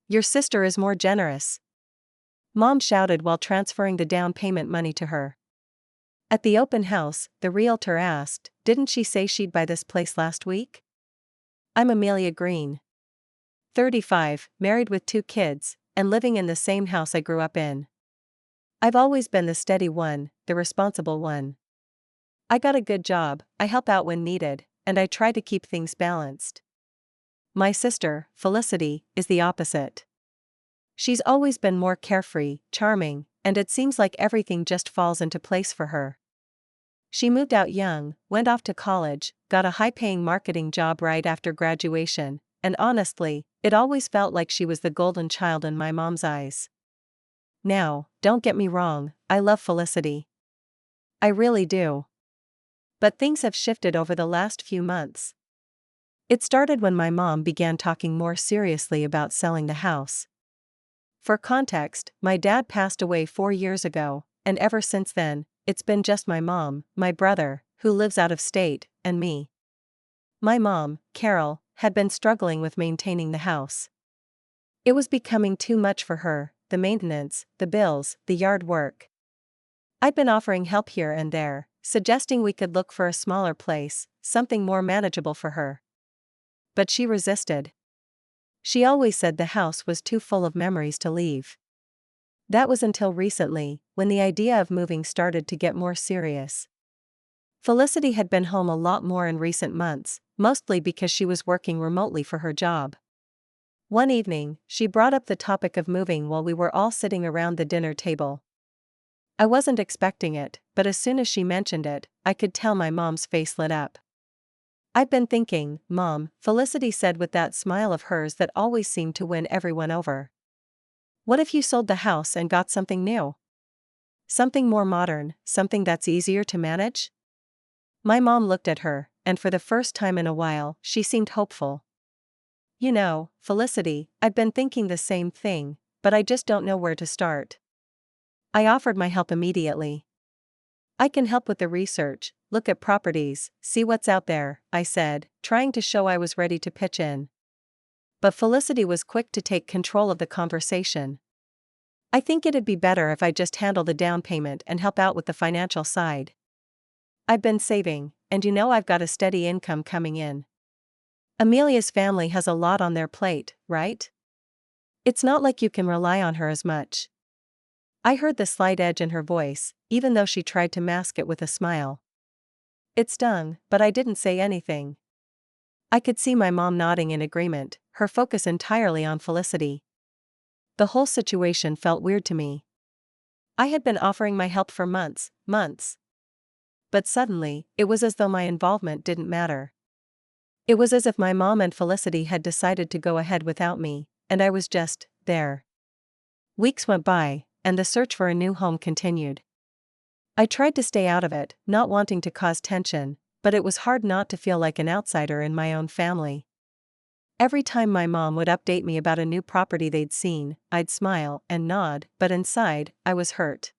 Your sister is more generous, Mom shouted while transferring the down payment money to her. At the open house, the realtor asked, "Didn't she say she'd buy this place last week?" I'm Amelia Green. 35, married with 2 kids, and living in the same house I grew up in. I've always been the steady one, the responsible one. I got a good job, I help out when needed, and I try to keep things balanced. My sister, Felicity, is the opposite. She's always been more carefree, charming, and it seems like everything just falls into place for her. She moved out young, went off to college, got a high-paying marketing job right after graduation, and honestly, it always felt like she was the golden child in my mom's eyes. Now, don't get me wrong, I love Felicity. I really do. But things have shifted over the last few months. It started when my mom began talking more seriously about selling the house. For context, my dad passed away 4 years ago, and ever since then, it's been just my mom, my brother, who lives out of state, and me. My mom, Carol, had been struggling with maintaining the house. It was becoming too much for her, the maintenance, the bills, the yard work. I'd been offering help here and there, suggesting we could look for a smaller place, something more manageable for her. But she resisted. She always said the house was too full of memories to leave. That was until recently, when the idea of moving started to get more serious. Felicity had been home a lot more in recent months, mostly because she was working remotely for her job. One evening, she brought up the topic of moving while we were all sitting around the dinner table. I wasn't expecting it, but as soon as she mentioned it, I could tell my mom's face lit up. "I've been thinking, Mom," Felicity said with that smile of hers that always seemed to win everyone over. "What if you sold the house and got something new? Something more modern, something that's easier to manage?" My mom looked at her, and for the first time in a while, she seemed hopeful. "You know, Felicity, I've been thinking the same thing, but I just don't know where to start." I offered my help immediately. "I can help with the research, look at properties, see what's out there," I said, trying to show I was ready to pitch in. But Felicity was quick to take control of the conversation. "I think it'd be better if I just handle the down payment and help out with the financial side. I've been saving, and you know I've got a steady income coming in. Amelia's family has a lot on their plate, right? It's not like you can rely on her as much." I heard the slight edge in her voice, even though she tried to mask it with a smile. It stung, but I didn't say anything. I could see my mom nodding in agreement, her focus entirely on Felicity. The whole situation felt weird to me. I had been offering my help for months. But suddenly, it was as though my involvement didn't matter. It was as if my mom and Felicity had decided to go ahead without me, and I was just there. Weeks went by, and the search for a new home continued. I tried to stay out of it, not wanting to cause tension, but it was hard not to feel like an outsider in my own family. Every time my mom would update me about a new property they'd seen, I'd smile and nod, but inside, I was hurt.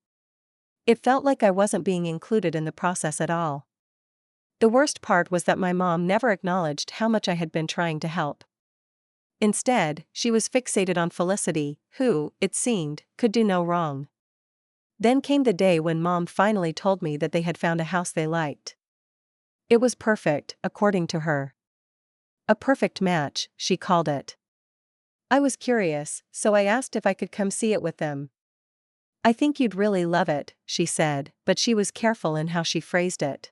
It felt like I wasn't being included in the process at all. The worst part was that my mom never acknowledged how much I had been trying to help. Instead, she was fixated on Felicity, who, it seemed, could do no wrong. Then came the day when Mom finally told me that they had found a house they liked. It was perfect, according to her. A perfect match, she called it. I was curious, so I asked if I could come see it with them. "I think you'd really love it," she said, but she was careful in how she phrased it.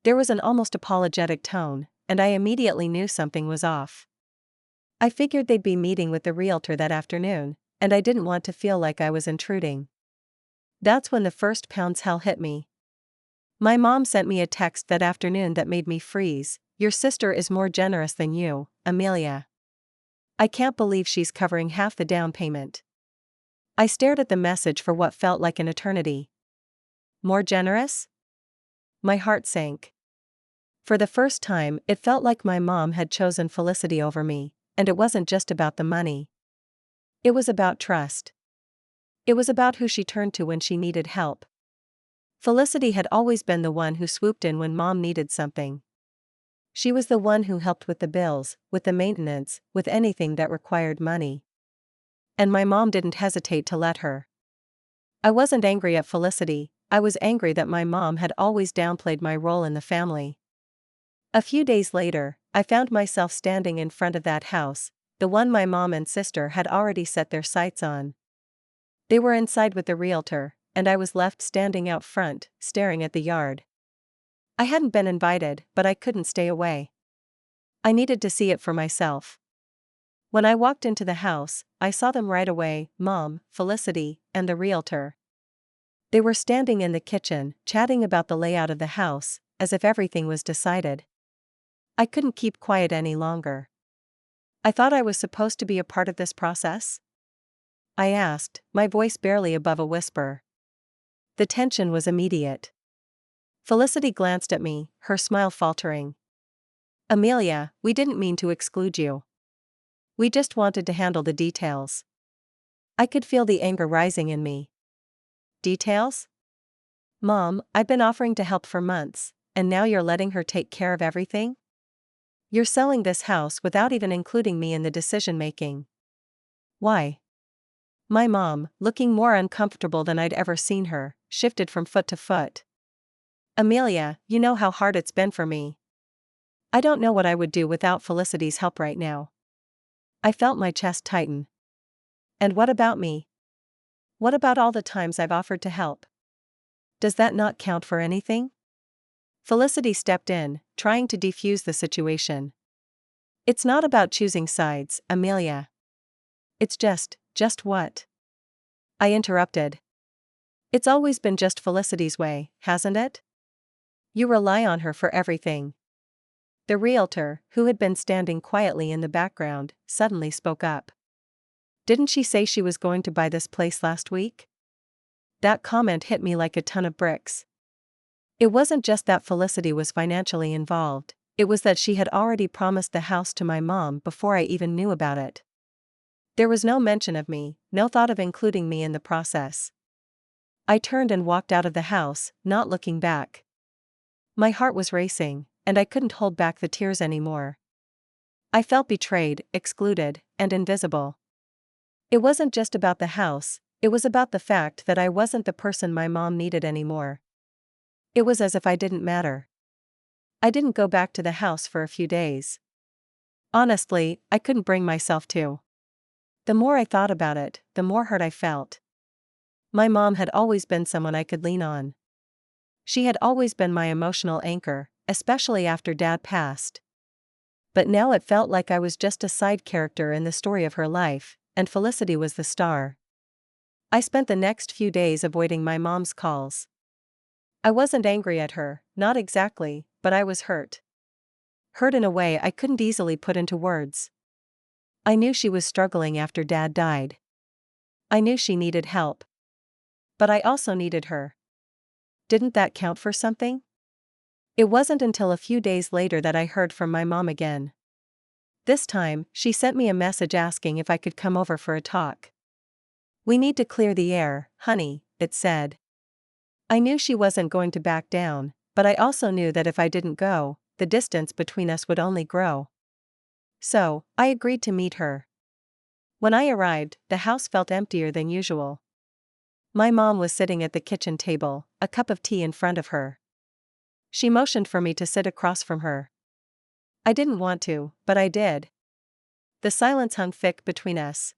There was an almost apologetic tone, and I immediately knew something was off. I figured they'd be meeting with the realtor that afternoon, and I didn't want to feel like I was intruding. That's when the first pounds hell hit me. My mom sent me a text that afternoon that made me freeze. "Your sister is more generous than you, Amelia. I can't believe she's covering half the down payment." I stared at the message for what felt like an eternity. More generous? My heart sank. For the first time, it felt like my mom had chosen Felicity over me, and it wasn't just about the money. It was about trust. It was about who she turned to when she needed help. Felicity had always been the one who swooped in when Mom needed something. She was the one who helped with the bills, with the maintenance, with anything that required money. And my mom didn't hesitate to let her. I wasn't angry at Felicity, I was angry that my mom had always downplayed my role in the family. A few days later, I found myself standing in front of that house, the one my mom and sister had already set their sights on. They were inside with the realtor, and I was left standing out front, staring at the yard. I hadn't been invited, but I couldn't stay away. I needed to see it for myself. When I walked into the house, I saw them right away, Mom, Felicity, and the realtor. They were standing in the kitchen, chatting about the layout of the house, as if everything was decided. I couldn't keep quiet any longer. I thought I was supposed to be a part of this process? I asked, my voice barely above a whisper. The tension was immediate. Felicity glanced at me, her smile faltering. Amelia, we didn't mean to exclude you. We just wanted to handle the details. I could feel the anger rising in me. Details? Mom, I've been offering to help for months, and now you're letting her take care of everything? You're selling this house without even including me in the decision-making. Why? My mom, looking more uncomfortable than I'd ever seen her, shifted from foot to foot. Amelia, you know how hard it's been for me. I don't know what I would do without Felicity's help right now. I felt my chest tighten. And what about me? What about all the times I've offered to help? Does that not count for anything? Felicity stepped in, trying to defuse the situation. It's not about choosing sides, Amelia. It's just what? I interrupted. It's always been just Felicity's way, hasn't it? You rely on her for everything. The realtor, who had been standing quietly in the background, suddenly spoke up. Didn't she say she was going to buy this place last week? That comment hit me like a ton of bricks. It wasn't just that Felicity was financially involved, it was that she had already promised the house to my mom before I even knew about it. There was no mention of me, no thought of including me in the process. I turned and walked out of the house, not looking back. My heart was racing, and I couldn't hold back the tears anymore. I felt betrayed, excluded, and invisible. It wasn't just about the house, it was about the fact that I wasn't the person my mom needed anymore. It was as if I didn't matter. I didn't go back to the house for a few days. Honestly, I couldn't bring myself to. The more I thought about it, the more hurt I felt. My mom had always been someone I could lean on. She had always been my emotional anchor, especially after Dad passed. But now it felt like I was just a side character in the story of her life, and Felicity was the star. I spent the next few days avoiding my mom's calls. I wasn't angry at her, not exactly, but I was hurt. Hurt in a way I couldn't easily put into words. I knew she was struggling after Dad died. I knew she needed help. But I also needed her. Didn't that count for something? It wasn't until a few days later that I heard from my mom again. This time, she sent me a message asking if I could come over for a talk. We need to clear the air, honey, it said. I knew she wasn't going to back down, but I also knew that if I didn't go, the distance between us would only grow. So, I agreed to meet her. When I arrived, the house felt emptier than usual. My mom was sitting at the kitchen table, a cup of tea in front of her. She motioned for me to sit across from her. I didn't want to, but I did. The silence hung thick between us.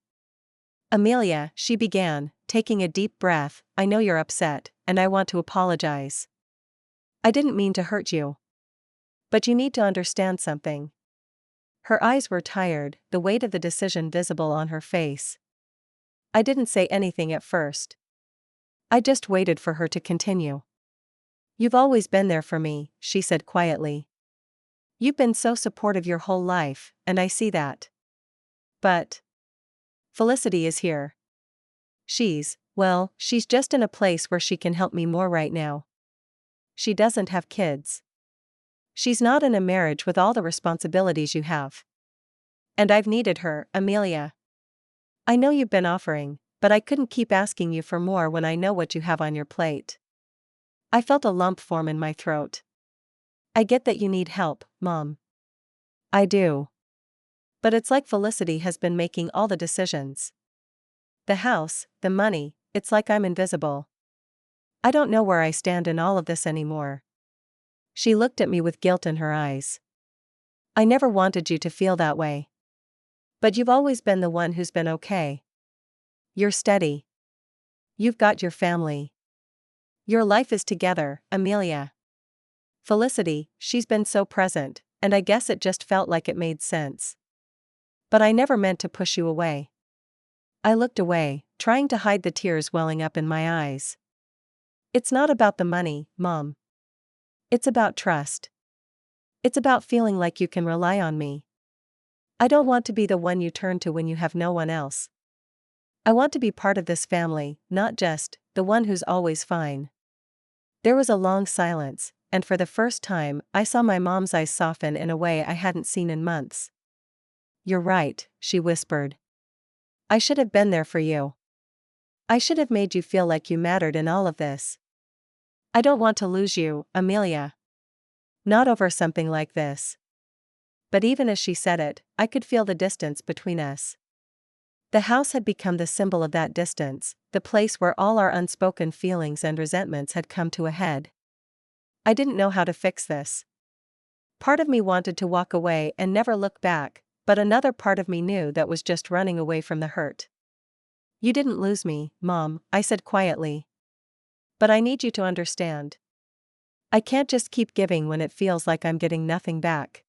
Amelia, she began, taking a deep breath, I know you're upset, and I want to apologize. I didn't mean to hurt you. But you need to understand something. Her eyes were tired, the weight of the decision visible on her face. I didn't say anything at first. I just waited for her to continue. You've always been there for me, she said quietly. You've been so supportive your whole life, and I see that. But Felicity is here. She's just in a place where she can help me more right now. She doesn't have kids. She's not in a marriage with all the responsibilities you have. And I've needed her, Amelia. I know you've been offering, but I couldn't keep asking you for more when I know what you have on your plate. I felt a lump form in my throat. I get that you need help, Mom. I do. But it's like Felicity has been making all the decisions. The house, the money, it's like I'm invisible. I don't know where I stand in all of this anymore. She looked at me with guilt in her eyes. I never wanted you to feel that way. But you've always been the one who's been okay. You're steady. You've got your family. Your life is together, Amelia. Felicity, she's been so present, and I guess it just felt like it made sense. But I never meant to push you away. I looked away, trying to hide the tears welling up in my eyes. It's not about the money, Mom. It's about trust. It's about feeling like you can rely on me. I don't want to be the one you turn to when you have no one else. I want to be part of this family, not just the one who's always fine. There was a long silence, and for the first time, I saw my mom's eyes soften in a way I hadn't seen in months. You're right, she whispered. I should have been there for you. I should have made you feel like you mattered in all of this. I don't want to lose you, Amelia. Not over something like this. But even as she said it, I could feel the distance between us. The house had become the symbol of that distance, the place where all our unspoken feelings and resentments had come to a head. I didn't know how to fix this. Part of me wanted to walk away and never look back, but another part of me knew that was just running away from the hurt. You didn't lose me, Mom, I said quietly. But I need you to understand. I can't just keep giving when it feels like I'm getting nothing back.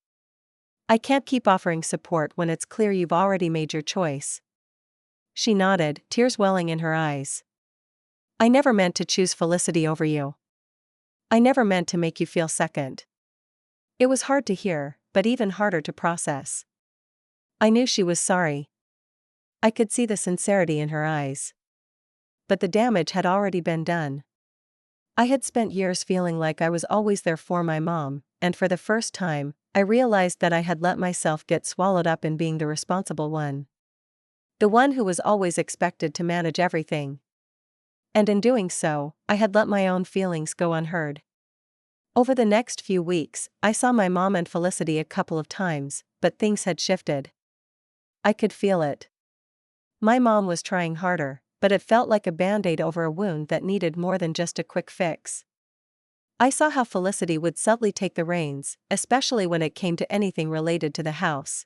I can't keep offering support when it's clear you've already made your choice. She nodded, tears welling in her eyes. I never meant to choose Felicity over you. I never meant to make you feel second. It was hard to hear, but even harder to process. I knew she was sorry. I could see the sincerity in her eyes. But the damage had already been done. I had spent years feeling like I was always there for my mom, and for the first time, I realized that I had let myself get swallowed up in being the responsible one. The one who was always expected to manage everything. And in doing so, I had let my own feelings go unheard. Over the next few weeks, I saw my mom and Felicity a couple of times, but things had shifted. I could feel it. My mom was trying harder, but it felt like a band-aid over a wound that needed more than just a quick fix. I saw how Felicity would subtly take the reins, especially when it came to anything related to the house.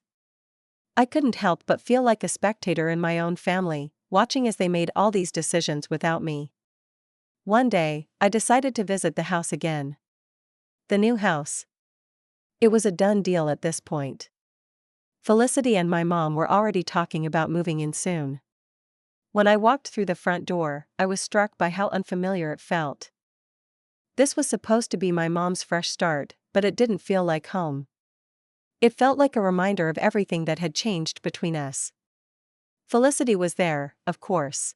I couldn't help but feel like a spectator in my own family, watching as they made all these decisions without me. One day, I decided to visit the house again. The new house. It was a done deal at this point. Felicity and my mom were already talking about moving in soon. When I walked through the front door, I was struck by how unfamiliar it felt. This was supposed to be my mom's fresh start, but it didn't feel like home. It felt like a reminder of everything that had changed between us. Felicity was there, of course.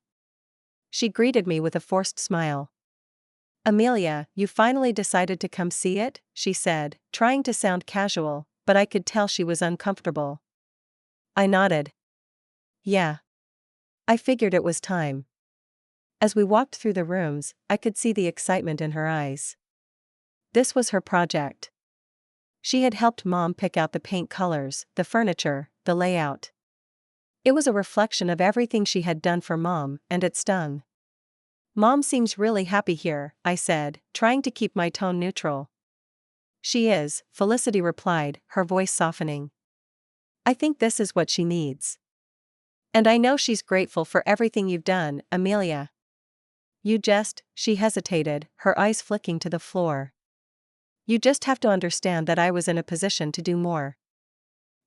She greeted me with a forced smile. Amelia, you finally decided to come see it, she said, trying to sound casual, but I could tell she was uncomfortable. I nodded. Yeah. I figured it was time. As we walked through the rooms, I could see the excitement in her eyes. This was her project. She had helped Mom pick out the paint colors, the furniture, the layout. It was a reflection of everything she had done for Mom, and it stung. Mom seems really happy here, I said, trying to keep my tone neutral. She is, Felicity replied, her voice softening. I think this is what she needs. And I know she's grateful for everything you've done, Amelia. She hesitated, her eyes flicking to the floor. You just have to understand that I was in a position to do more.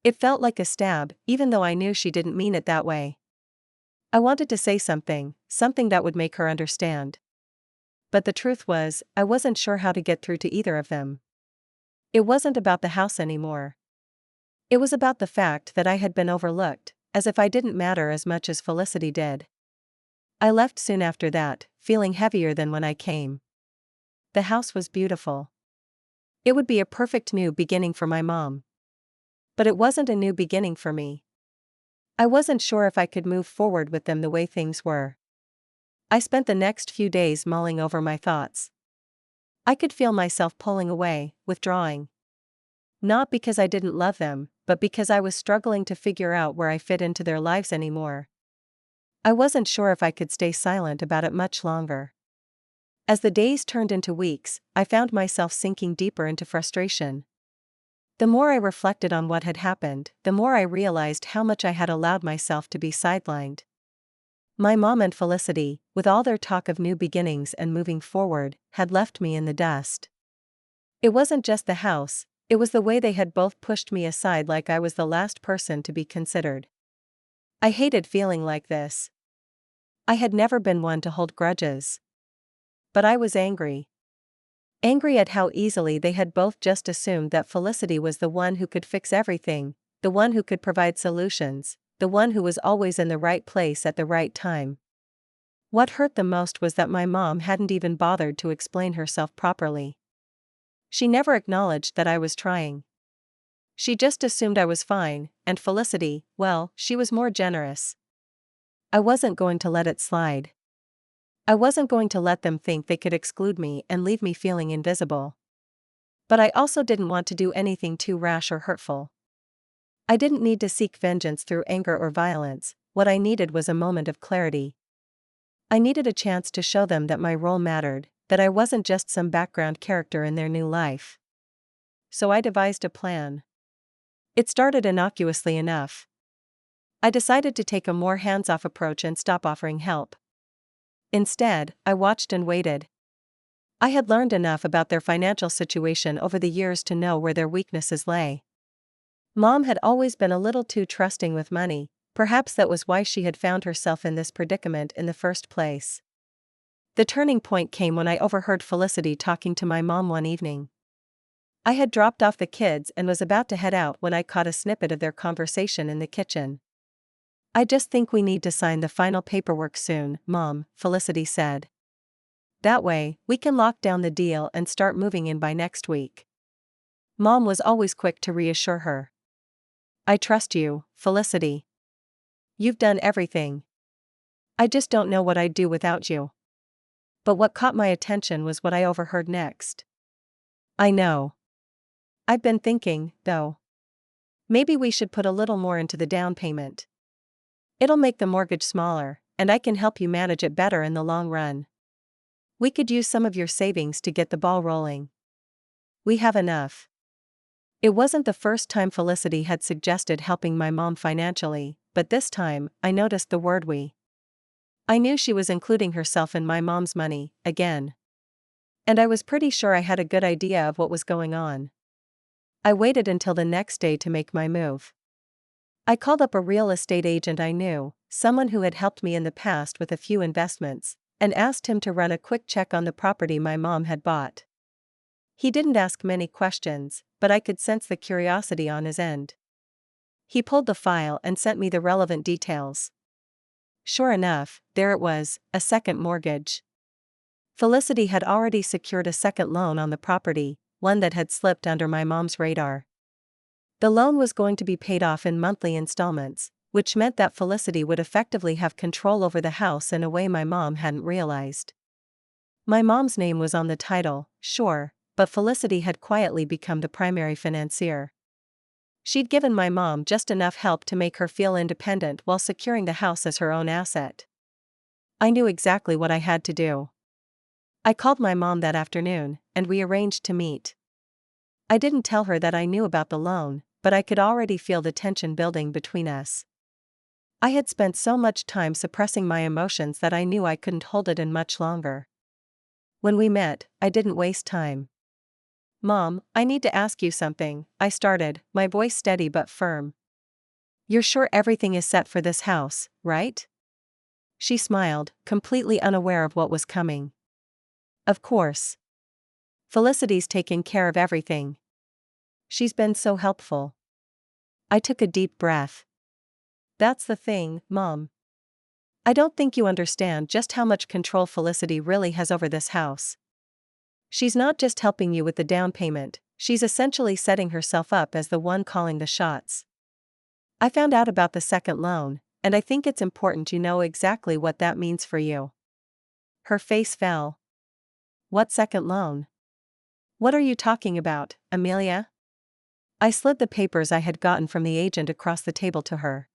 It felt like a stab, even though I knew she didn't mean it that way. I wanted to say something that would make her understand. But the truth was, I wasn't sure how to get through to either of them. It wasn't about the house anymore. It was about the fact that I had been overlooked, as if I didn't matter as much as Felicity did. I left soon after that, feeling heavier than when I came. The house was beautiful. It would be a perfect new beginning for my mom. But it wasn't a new beginning for me. I wasn't sure if I could move forward with them the way things were. I spent the next few days mulling over my thoughts. I could feel myself pulling away, withdrawing. Not because I didn't love them, but because I was struggling to figure out where I fit into their lives anymore. I wasn't sure if I could stay silent about it much longer. As the days turned into weeks, I found myself sinking deeper into frustration. The more I reflected on what had happened, the more I realized how much I had allowed myself to be sidelined. My mom and Felicity, with all their talk of new beginnings and moving forward, had left me in the dust. It wasn't just the house, it was the way they had both pushed me aside like I was the last person to be considered. I hated feeling like this. I had never been one to hold grudges. But I was angry. Angry at how easily they had both just assumed that Felicity was the one who could fix everything, the one who could provide solutions, the one who was always in the right place at the right time. What hurt the most was that my mom hadn't even bothered to explain herself properly. She never acknowledged that I was trying. She just assumed I was fine, and Felicity, well, she was more generous. I wasn't going to let it slide. I wasn't going to let them think they could exclude me and leave me feeling invisible. But I also didn't want to do anything too rash or hurtful. I didn't need to seek vengeance through anger or violence, what I needed was a moment of clarity. I needed a chance to show them that my role mattered, that I wasn't just some background character in their new life. So I devised a plan. It started innocuously enough. I decided to take a more hands-off approach and stop offering help. Instead, I watched and waited. I had learned enough about their financial situation over the years to know where their weaknesses lay. Mom had always been a little too trusting with money, perhaps that was why she had found herself in this predicament in the first place. The turning point came when I overheard Felicity talking to my mom one evening. I had dropped off the kids and was about to head out when I caught a snippet of their conversation in the kitchen. "I just think we need to sign the final paperwork soon, Mom," Felicity said. "That way, we can lock down the deal and start moving in by next week." Mom was always quick to reassure her. "I trust you, Felicity. You've done everything. I just don't know what I'd do without you." But what caught my attention was what I overheard next. "I know. I've been thinking, though. Maybe we should put a little more into the down payment. It'll make the mortgage smaller, and I can help you manage it better in the long run. We could use some of your savings to get the ball rolling. We have enough." It wasn't the first time Felicity had suggested helping my mom financially, but this time, I noticed the word "we." I knew she was including herself in my mom's money, again. And I was pretty sure I had a good idea of what was going on. I waited until the next day to make my move. I called up a real estate agent I knew, someone who had helped me in the past with a few investments, and asked him to run a quick check on the property my mom had bought. He didn't ask many questions, but I could sense the curiosity on his end. He pulled the file and sent me the relevant details. Sure enough, there it was, a second mortgage. Felicity had already secured a second loan on the property, one that had slipped under my mom's radar. The loan was going to be paid off in monthly installments, which meant that Felicity would effectively have control over the house in a way my mom hadn't realized. My mom's name was on the title, sure, but Felicity had quietly become the primary financier. She'd given my mom just enough help to make her feel independent while securing the house as her own asset. I knew exactly what I had to do. I called my mom that afternoon, and we arranged to meet. I didn't tell her that I knew about the loan, but I could already feel the tension building between us. I had spent so much time suppressing my emotions that I knew I couldn't hold it in much longer. When we met, I didn't waste time. "Mom, I need to ask you something," I started, my voice steady but firm. "You're sure everything is set for this house, right?" She smiled, completely unaware of what was coming. "Of course. Felicity's taken care of everything. She's been so helpful." I took a deep breath. "That's the thing, Mom. I don't think you understand just how much control Felicity really has over this house. She's not just helping you with the down payment, she's essentially setting herself up as the one calling the shots. I found out about the second loan, and I think it's important you know exactly what that means for you." Her face fell. "What second loan? What are you talking about, Amelia?" I slid the papers I had gotten from the agent across the table to her.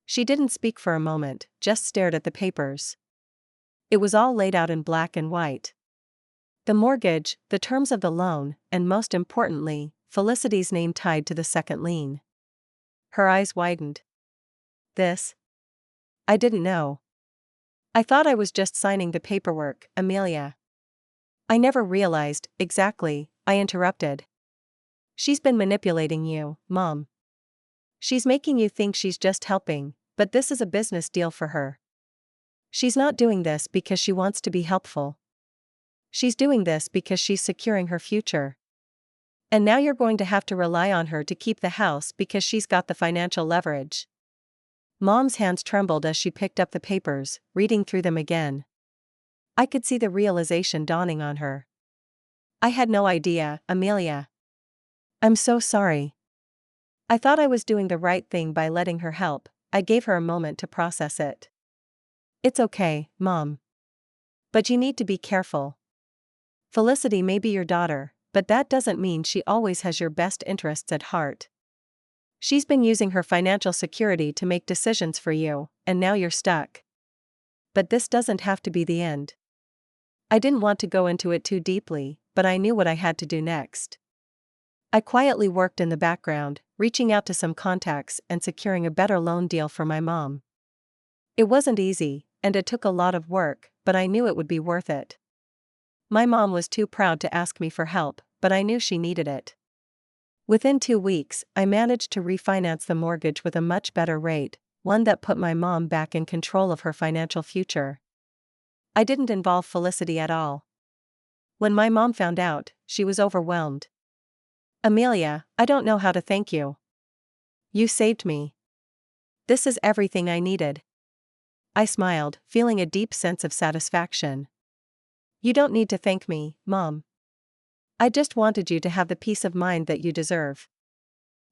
She didn't speak for a moment, just stared at the papers. It was all laid out in black and white. The mortgage, the terms of the loan, and most importantly, Felicity's name tied to the second lien. Her eyes widened. This? I didn't know. I thought I was just signing the paperwork, Amelia. I never realized, exactly, I interrupted. She's been manipulating you, Mom. She's making you think she's just helping, but this is a business deal for her. She's not doing this because she wants to be helpful. She's doing this because she's securing her future. And now you're going to have to rely on her to keep the house because she's got the financial leverage. Mom's hands trembled as she picked up the papers, reading through them again. I could see the realization dawning on her. I had no idea, Amelia. I'm so sorry. I thought I was doing the right thing by letting her help. I gave her a moment to process it. It's okay, Mom. But you need to be careful. Felicity may be your daughter, but that doesn't mean she always has your best interests at heart. She's been using her financial security to make decisions for you, and now you're stuck. But this doesn't have to be the end. I didn't want to go into it too deeply, but I knew what I had to do next. I quietly worked in the background, reaching out to some contacts and securing a better loan deal for my mom. It wasn't easy, and it took a lot of work, but I knew it would be worth it. My mom was too proud to ask me for help, but I knew she needed it. Within 2 weeks, I managed to refinance the mortgage with a much better rate, one that put my mom back in control of her financial future. I didn't involve Felicity at all. When my mom found out, she was overwhelmed. Amelia, I don't know how to thank you. You saved me. This is everything I needed. I smiled, feeling a deep sense of satisfaction. You don't need to thank me, Mom. I just wanted you to have the peace of mind that you deserve.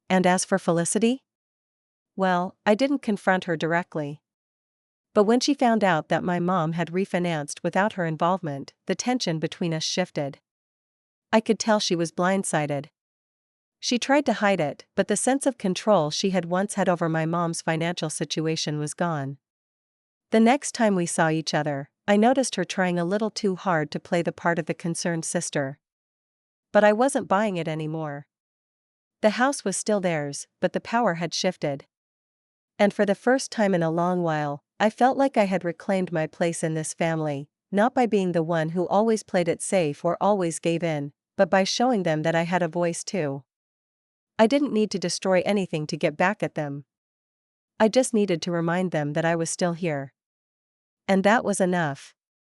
And as for Felicity? Well, I didn't confront her directly. But when she found out that my mom had refinanced without her involvement, the tension between us shifted. I could tell she was blindsided. She tried to hide it, but the sense of control she had once had over my mom's financial situation was gone. The next time we saw each other, I noticed her trying a little too hard to play the part of the concerned sister. But I wasn't buying it anymore. The house was still theirs, but the power had shifted. And for the first time in a long while, I felt like I had reclaimed my place in this family, not by being the one who always played it safe or always gave in, but by showing them that I had a voice too. I didn't need to destroy anything to get back at them. I just needed to remind them that I was still here. And that was enough.